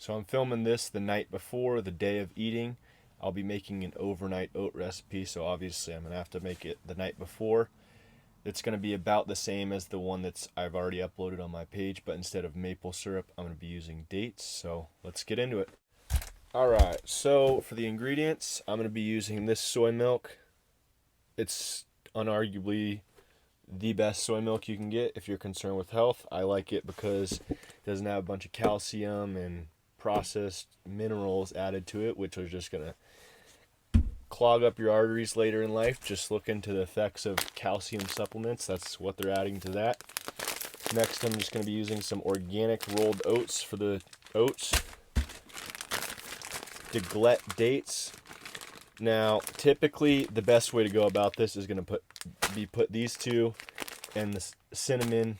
So I'm filming this the night before, the day of eating. I'll be making an overnight oat recipe, so obviously I'm going to have to make it the night before. It's going to be about the same as the one I've already uploaded on my page, but instead of maple syrup, I'm going to be using dates. So let's get into it. Alright, so for the ingredients, I'm going to be using this soy milk. It's unarguably the best soy milk you can get if you're concerned with health. I like it because it doesn't have a bunch of calcium and processed minerals added to it, which are just going to clog up your arteries later in life. Just look into the effects of calcium supplements. That's what they're adding to that. Next, I'm just going to be using some organic rolled oats for the oats. Deglette dates. Now, typically, the best way to go about this is going to put these two and the cinnamon.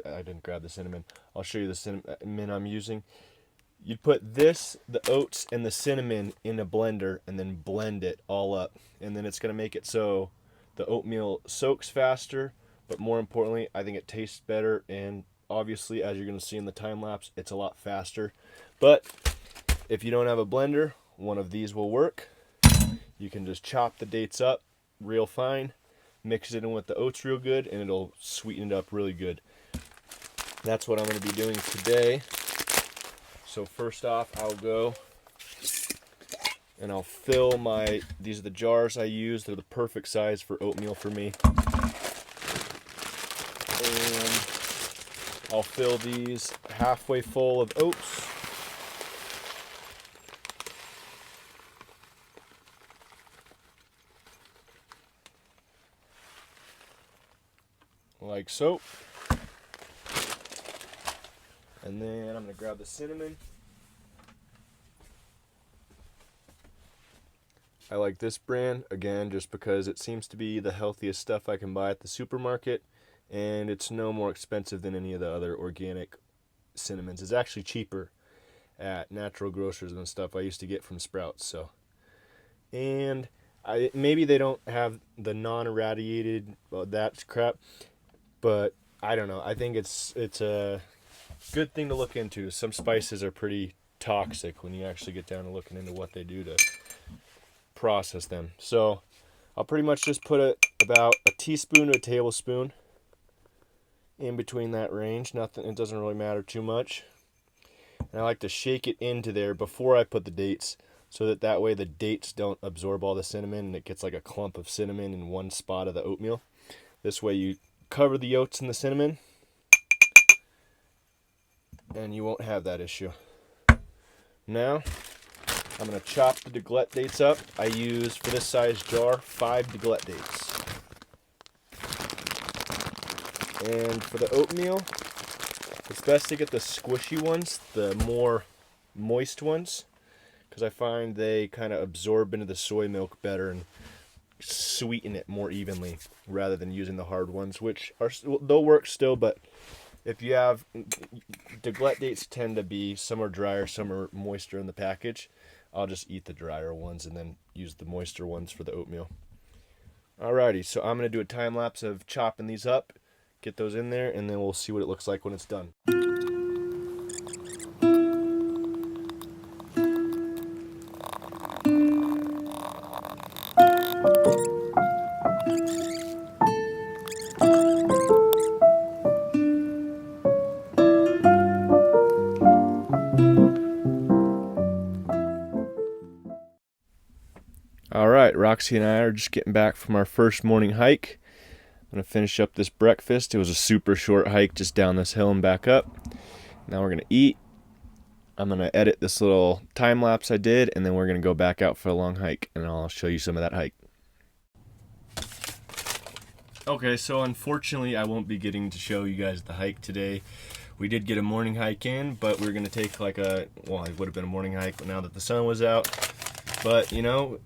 I didn't grab the cinnamon. I'll show you the cinnamon I'm using. You'd put this, the oats, and the cinnamon in a blender and then blend it all up. And then it's going to make it so the oatmeal soaks faster, but more importantly, I think it tastes better. And obviously, as you're going to see in the time lapse, it's a lot faster. But if you don't have a blender, one of these will work. You can just chop the dates up real fine, mix it in with the oats real good, and it'll sweeten it up really good. That's what I'm going to be doing today. So first off, I'll go and I'll fill these are the jars I use. They're the perfect size for oatmeal for me. And I'll fill these halfway full of oats. Like so. And then I'm going to grab the cinnamon. I like this brand, again, just because it seems to be the healthiest stuff I can buy at the supermarket, and it's no more expensive than any of the other organic cinnamons. It's actually cheaper at natural grocers and stuff I used to get from Sprouts. So, and maybe they don't have the non-irradiated, well, that's crap, but I don't know. I think it's a good thing to look into. Some spices are pretty toxic when you actually get down to looking into what they do to process them. So I'll pretty much just put about a teaspoon to a tablespoon in between that range. Nothing, it doesn't really matter too much. And I like to shake it into there before I put the dates, so that way the dates don't absorb all the cinnamon and it gets like a clump of cinnamon in one spot of the oatmeal. This way you cover the oats in the cinnamon and you won't have that issue. Now, I'm going to chop the deglette dates up. I use, for this size jar, 5 deglette dates. And for the oatmeal, it's best to get the squishy ones, the more moist ones, because I find they kind of absorb into the soy milk better and sweeten it more evenly, rather than using the hard ones, which they'll work still, but if you have, deglette dates tend to be, some are drier, some are moister in the package. I'll just eat the drier ones and then use the moister ones for the oatmeal. Alrighty, so I'm going to do a time lapse of chopping these up, get those in there, and then we'll see what it looks like when it's done. Alright, Roxy and I are just getting back from our first morning hike. I'm going to finish up this breakfast. It was a super short hike just down this hill and back up. Now we're going to eat. I'm going to edit this little time lapse I did, and then we're going to go back out for a long hike, and I'll show you some of that hike. Okay, so unfortunately I won't be getting to show you guys the hike today. We did get a morning hike in, but we're going to take it would have been a morning hike now that the sun was out. But, you know,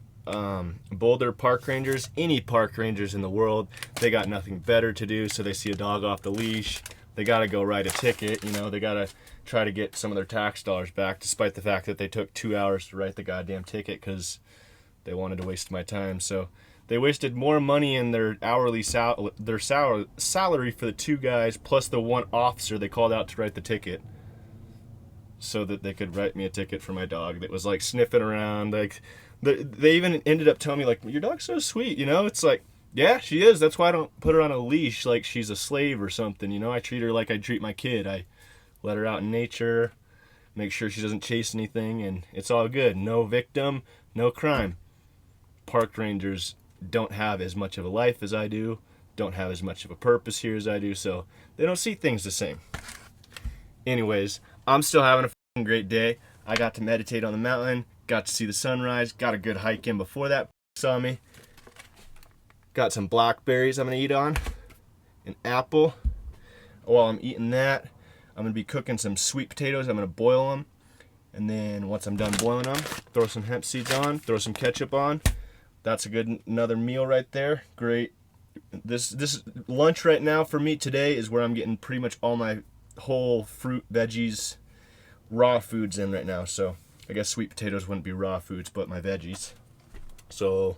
Boulder park rangers, any park rangers in the world, they got nothing better to do. So they see a dog off the leash, they got to go write a ticket. You know, they got to try to get some of their tax dollars back, despite the fact that they took 2 hours to write the goddamn ticket because they wanted to waste my time. So they wasted more money in their hourly salary for the 2 guys plus the 1 officer they called out to write the ticket. so that they could write me a ticket for my dog that was like sniffing around. Like they even ended up telling me like, your dog's so sweet, you know. It's like, yeah, she is. That's why I don't put her on a leash like she's a slave or something, you know. I treat her like I treat my kid. I let her out in nature, make sure she doesn't chase anything, and it's all good. No victim, no crime. Park rangers don't have as much of a life as I do, don't have as much of a purpose here as I do, so they don't see things the same. Anyways, I'm still having a fucking great day. I got to meditate on the mountain, got to see the sunrise, got a good hike in before that saw me. Got some blackberries I'm gonna eat on, an apple. While I'm eating that, I'm gonna be cooking some sweet potatoes. I'm gonna boil them, and then once I'm done boiling them, throw some hemp seeds on, throw some ketchup on. That's a good another meal right there. Great. This lunch right now for me today is where I'm getting pretty much all my whole fruit, veggies, raw foods in right now. So I guess sweet potatoes wouldn't be raw foods, but my veggies. So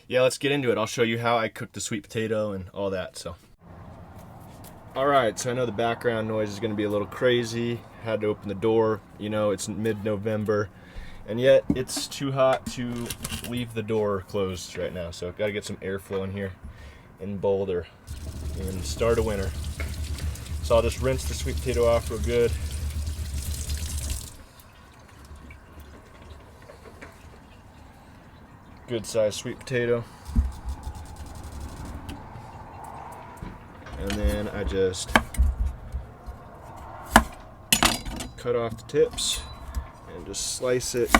yeah, let's get into it. I'll show you how I cook the sweet potato and all that. So alright, so I know the background noise is going to be a little crazy. Had to open the door. You know, it's mid-November, and yet it's too hot to leave the door closed right now. So I've got to get some airflow in here in Boulder and start a winter. So I'll just rinse the sweet potato off real good. Good sized sweet potato. And then I just cut off the tips and just slice it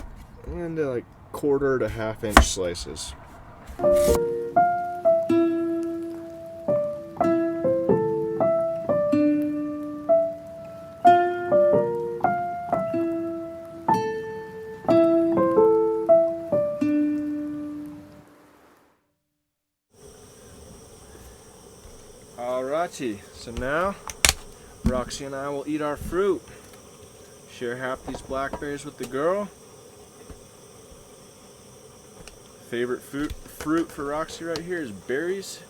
into like 1/4 to 1/2 inch slices. Alrighty, so now Roxy and I will eat our fruit. Share half these blackberries with the girl. Favorite fruit for Roxy right here is berries.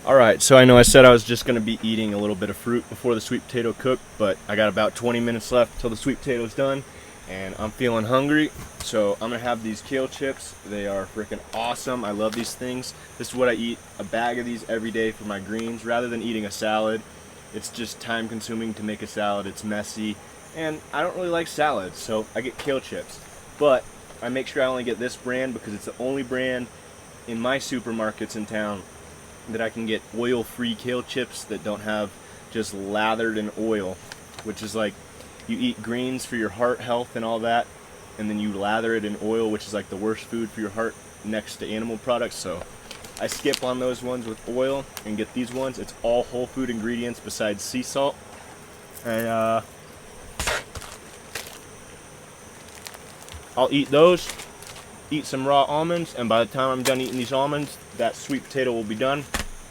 Alright, so I know I said I was just going to be eating a little bit of fruit before the sweet potato cooked, but I got about 20 minutes left till the sweet potato's done, and I'm feeling hungry, so I'm going to have these kale chips. They are freaking awesome. I love these things. This is what I eat, a bag of these every day for my greens, rather than eating a salad. It's just time consuming to make a salad. It's messy, and I don't really like salads, so I get kale chips. But I make sure I only get this brand because it's the only brand in my supermarkets in town that I can get oil-free kale chips that don't have just lathered in oil, which is like you eat greens for your heart health and all that, and then you lather it in oil, which is like the worst food for your heart next to animal products. So I skip on those ones with oil and get these ones. It's all whole food ingredients besides sea salt. And I'll eat those, eat some raw almonds, and by the time I'm done eating these almonds, that sweet potato will be done.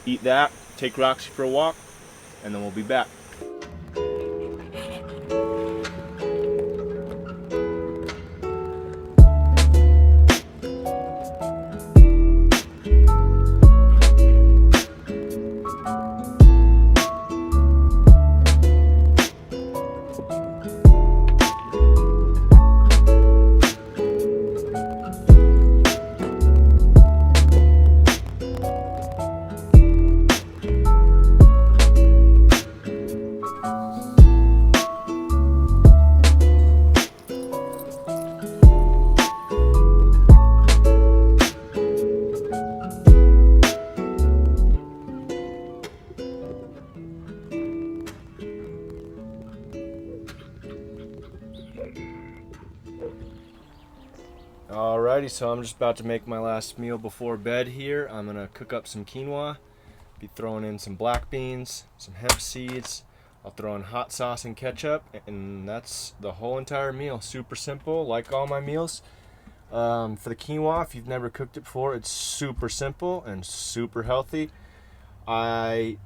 Eat that, take Roxy for a walk, and then we'll be back. Alrighty, so I'm just about to make my last meal before bed here. I'm gonna cook up some quinoa, be throwing in some black beans, some hemp seeds. I'll throw in hot sauce and ketchup, and that's the whole entire meal. Super simple, like all my meals. For the quinoa, if you've never cooked it before, it's super simple and super healthy. You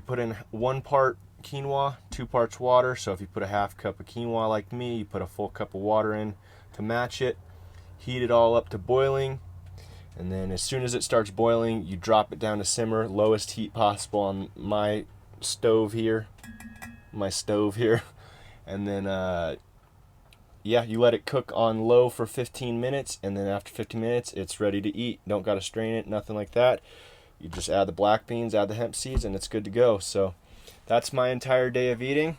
put in 1 part quinoa, 2 parts water. So if you put a half cup of quinoa like me, you put a full cup of water in to match it. Heat it all up to boiling. And then as soon as it starts boiling, you drop it down to simmer, lowest heat possible on my stove here. And then you let it cook on low for 15 minutes, and then after 15 minutes, it's ready to eat. Don't got to strain it, nothing like that. You just add the black beans, add the hemp seeds, and it's good to go. So that's my entire day of eating.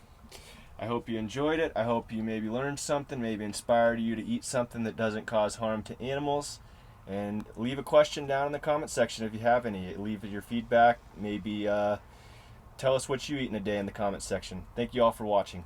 I hope you enjoyed it. I hope you maybe learned something, maybe inspired you to eat something that doesn't cause harm to animals. And leave a question down in the comment section if you have any. Leave your feedback. Maybe tell us what you eat in a day in the comment section. Thank you all for watching.